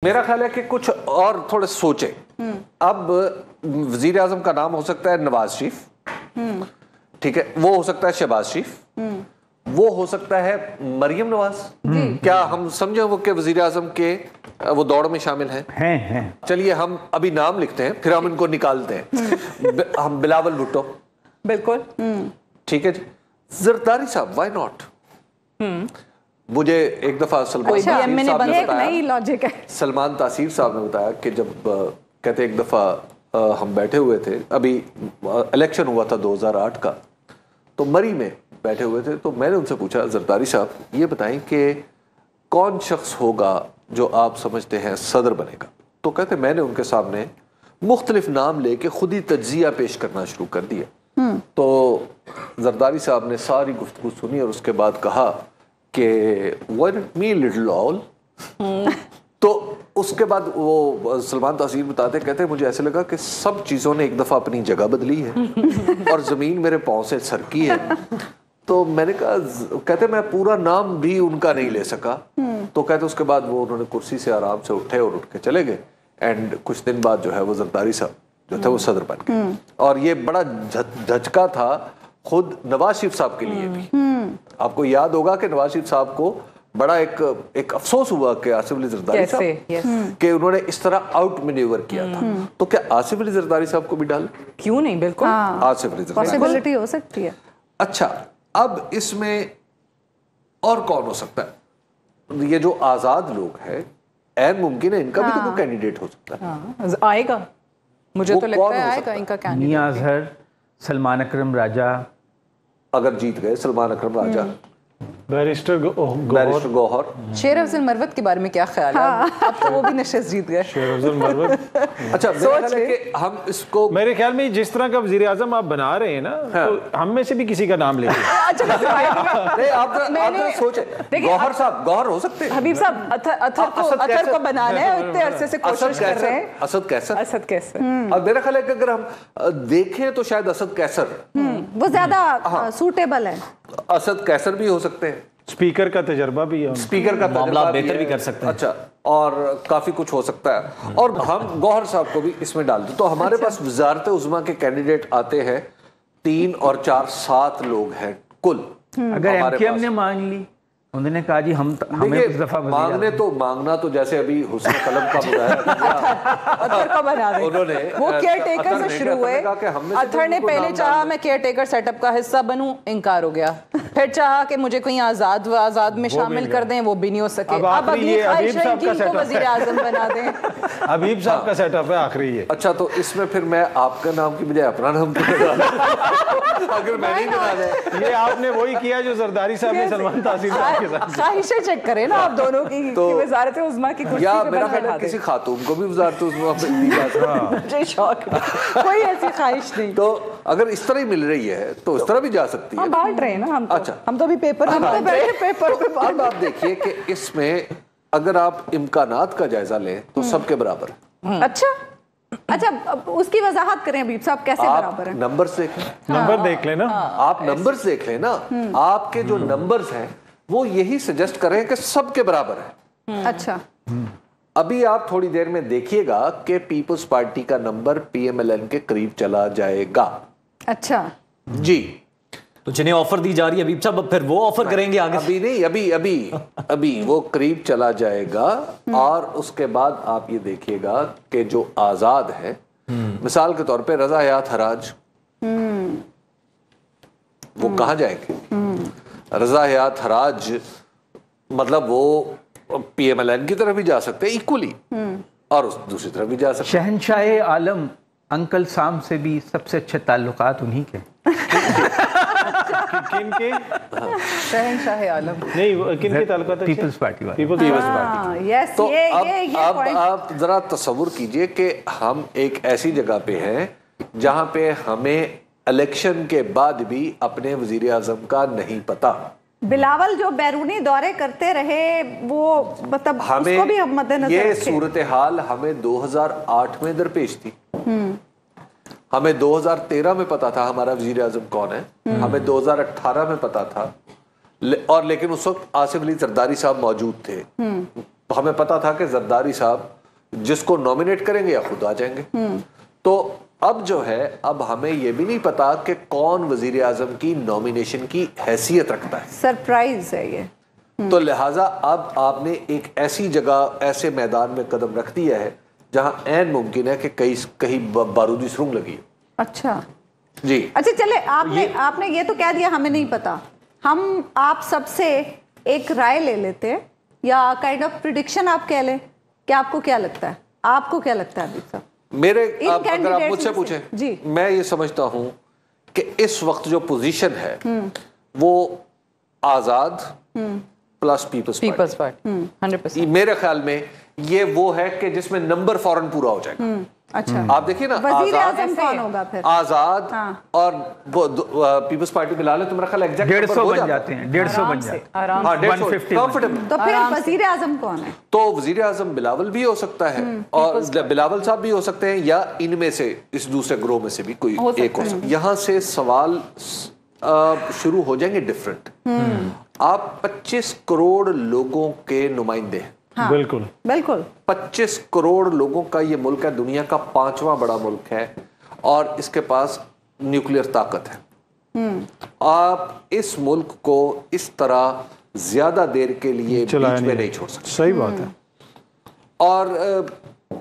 मेरा ख्याल है कि कुछ और थोड़े सोचे। अब वजीर आजम का नाम हो सकता है नवाज शरीफ, ठीक है, वो हो सकता है शहबाज शरीफ, वो हो सकता है मरियम नवाज। क्या हम समझे वो कि वजीर आजम के वो दौड़ में शामिल हैं? चलिए हम अभी नाम लिखते हैं, फिर हम इनको निकालते हैं। हम बिलावल भुट्टो, बिल्कुल ठीक है जी। जरदारी साहब, व्हाई नॉट? मुझे एक दफा सलमान तासीर साहब ने बताया कि जब कहते एक दफा हम बैठे हुए थे, अभी इलेक्शन हुआ था 2008 का, तो मरी में बैठे हुए थे, तो मैंने उनसे पूछा, जरदारी साहब ये बताएं कि कौन शख्स होगा जो आप समझते हैं सदर बनेगा? तो कहते मैंने उनके सामने मुख्तलिफ नाम लेके खुद ही तज्जिया पेश करना शुरू कर दिया। तो जरदारी साहब ने सारी गुफ्तगू सुनी और उसके बाद कहा कि मी लिटिल ऑल। तो उसके बाद वो सलमान तासीर बताते कहते मुझे ऐसे लगा कि सब चीज़ों ने एक दफ़ा अपनी जगह बदली है और ज़मीन मेरे पाँव से सरकी है। तो मैंने कहा, कहते मैं पूरा नाम भी उनका नहीं ले सका। तो कहते उसके बाद वो उन्होंने कुर्सी से आराम से उठे और उठ के चले गए। एंड कुछ दिन बाद जो है वो जरदारी साहब जो थे वो सदर बन गए। और ये बड़ा झटका था खुद नवाज शरीफ साहब के लिए भी। आपको याद होगा कि नवाज शरीफ साहब को बड़ा एक अफसोस हुआ कि आसिफ अली जरदारी साहब कि उन्होंने इस तरह आउट मैन्यूवर किया था। तो क्या आसिफ अली जरदारी साहब को भी डाल? क्यों नहीं, बिल्कुल आसिफ अली जरदारी पॉसिबिलिटी हो सकती है। अच्छा, अब इसमें और कौन हो सकता है? ये जो आजाद लोग हैं, ऐन मुमकिन है इनका भी तो कोई कैंडिडेट हो सकता है। आएगा, मुझे तो लगता है आएगा इनका कैंडिडेट। मियां अजहर, सलमान अकरम राजा, अगर जीत गए सलमान अकरम राजा, बैरिस्टर गौहर। शेर अफजल मरवत के बारे में क्या ख्याल है? अब तो वो भी नशिस्त जीत गए। शेर अफजल मरवत। अच्छा, सोच है कि हम इसको, मेरे ख्याल में जिस तरह का वजीर आजम आप बना रहे हैं ना, तो हम में से भी किसी का नाम लेते हैं। नहीं, आप सोचे गौहर साहब, गौहर हो सकते हैं। हबीब साहब अतर को बनाना है, उतने अरसे से कोशिश कर रहे हैं। असद कैसर। और मेरा ख्याल है कि अगर हम देखें तो शायद असद कैसर वो ज्यादा सूटेबल है। असद कैसर भी हो सकते हैं। स्पीकर का तजर्बा भी है, स्पीकर का मामला बेहतर भी कर सकते हैं। अच्छा, और काफी कुछ हो सकता है। और हम गौहर साहब को भी इसमें डाल दें तो हमारे पास वजारत उज़्मा के कैंडिडेट आते हैं 3 और 4, 7 लोग हैं कुल। अगर एमकेएम ने मांग ली, उन्होंने कहा जी हमें कुछ दफा मांगना तो जैसे अभी हुस्न कलम का अतर को बना दे। उन्होंने वो केयर टेकर से शुरू हुए। अतर ने पहले चाहा मैं केयर टेकर सेटअप का हिस्सा बनूं, इनकार हो गया। फिर चाहा कि मुझे कोई आजाद में शामिल कर दें, वो भी नहीं हो सके। अब अगली ख्वाहिश है कि इनको वजीर आजम बना दें। हबीब साहब का सेटअप है आखिरी ये। अच्छा, तो इसमें फिर मैं आपका नाम की बजाय अपना नाम अगर मैं नहीं बना दे। ये आपने वही किया जो जरदारी साहब ने सलमान तासीर साहब के साथ। ख्वाहिशें चेक करें ना आप दोनों की, तो वजारत उज़्मा की कुर्सी या पे मेरा बैठा ख्याल किसी खातून को भी वजारत उज़्मा पे दी जा सकती है। मुझे शौक कोई ऐसी ख्वाहिश नहीं। तो अगर इस तरह ही मिल रही है तो इस तरह भी जा सकती है। हम बांट रहे हैं ना, हम तो। अच्छा, हम तो अभी पेपर में बांट रहे हैं, पेपर पे बांट। अब आप देखिए कि इसमें अगर आप इम्कानात का जायजा लें तो सबके बराबर है। अच्छा, उसकी वजाहत करें हबीब साहब, कैसे बराबर है? नंबर्स देख लें, नंबर देख लेना, आप नंबर्स देख लें ना, आपके जो नंबर्स हैं वो यही सजेस्ट कर रहे हैं कि सबके बराबर है। अच्छा, अभी आप थोड़ी देर में देखिएगा कि पीपल्स पार्टी का नंबर पीएमएलएन के करीब चला जाएगा। अच्छा जी, तो जिन्हें ऑफर दी जा रही है अभी साहब, फिर वो ऑफर करेंगे आगे? अभी नहीं, अभी वो करीब चला जाएगा। और उसके बाद आप ये देखिएगा कि जो आजाद है, मिसाल के तौर पे रजा हयात हराज, वो कहां जाएंगे? रजा हयात हराज मतलब वो पीएमएलएन की तरफ भी जा सकते हैं इक्वली, और उस दूसरी तरफ भी जा सकते हैं। शहनशाह आलम अंकल साम से भी सबसे अच्छे ताल्लुकात उन्हीं के। किन के? शहनशाह आलम नहीं, किन के ताल्लुकात? पीपल्स पार्टी वाले। पीपल्स पार्टी। यस, तो ये अब आप जरा तसव्वुर कीजिए कि हम एक ऐसी जगह पे हैं जहां पे हमें इलेक्शन के बाद भी अपने वजीर आजम का नहीं पता। बिलावल जो बैरूनी दौरे करते रहे, वो मतलब उसको भी हम मद्देनजर ये रखें। सूरत हाल हमें 2008 में दरपेश थी। हमें 2013 में पता था हमारा वजीर आजम कौन है, हमें 2018 में पता था, और लेकिन उस वक्त आसिफ अली जरदारी साहब मौजूद थे। तो हमें पता था कि जरदारी साहब जिसको नॉमिनेट करेंगे या खुद आ जाएंगे। तो अब जो है, अब हमें यह भी नहीं पता कि कौन वजीर आजम की नॉमिनेशन की हैसियत रखता है। सरप्राइज है ये। तो लिहाजा अब आपने एक ऐसी जगह, ऐसे मैदान में कदम रख दिया है जहां ऐन मुमकिन है कि कहीं बारूदी सुरंग लगी है। अच्छा जी, अच्छा, चले आपने ये तो कह दिया हमें नहीं पता। हम आप सबसे एक राय ले लेते हैं या काइंड ऑफ प्रिडिक्शन आप कह लें कि आपको क्या लगता है, आपको क्या लगता है अभी साहब? अगर आप मुझसे पूछें जी, मैं ये समझता हूं कि इस वक्त जो पोजीशन है वो आजाद प्लस पीपल्स पार्टी 100%। मेरे ख्याल में ये वो है कि जिसमें नंबर फौरन पूरा हो जाएगा। अच्छा, आप देखिए ना, वजीर आज़म कौन होगा फिर? आजाद और पीपल्स पार्टी मिला ले तो मेरा ख्याल एग्जैक्ट 150 बन जाते हैं, 150 बन जाते हैं, आराम हाँ, 150 कंफर्टेबल। तो फिर वजीर आज़म कौन है? तो वजीर आजम बिलावल भी हो सकता है और बिलावल साहब भी हो सकते हैं, या इनमें से इस दूसरे ग्रोह में से भी कोई एक हो सकता है। यहाँ से सवाल शुरू हो जाएंगे डिफरेंट। आप 25 करोड़ लोगों के नुमाइंदे हैं। हाँ, बिल्कुल बिल्कुल। 25 करोड़ लोगों का ये मुल्क है, दुनिया का 5वां बड़ा मुल्क है और इसके पास न्यूक्लियर ताकत है। आप इस मुल्क को इस तरह ज्यादा देर के लिए बीच में नहीं छोड़ सकते। सही बात है। और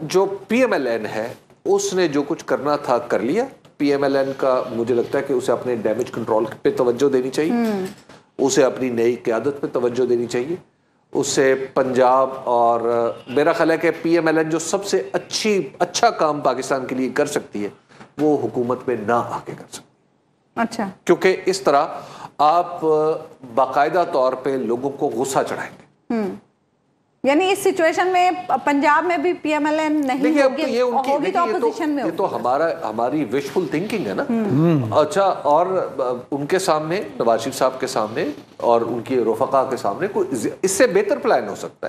जो पीएमएलएन है उसने जो कुछ करना था कर लिया। पीएमएलएन का मुझे लगता है कि उसे अपने डैमेज कंट्रोल पे तवज्जो देनी चाहिए, उसे अपनी नई क़यादत पे तवज्जो देनी चाहिए, उससे पंजाब और मेरा ख्याल है कि पीएमएलएन जो सबसे अच्छा काम पाकिस्तान के लिए कर सकती है वो हुकूमत में ना आके कर सकती। अच्छा, क्योंकि इस तरह आप बाकायदा तौर पे लोगों को गुस्सा चढ़ाएंगे। यानी इस सिचुएशन में पंजाब में भी पीएमएलएन नहीं होगी, ये उनकी होगी तो ऑपोजिशन में ये तो हमारी विशफुल थिंकिंग है ना। अच्छा, और उनके सामने, नवाज शरीफ साहब के सामने और उनके रफका के सामने कोई इससे बेहतर प्लान हो सकता है।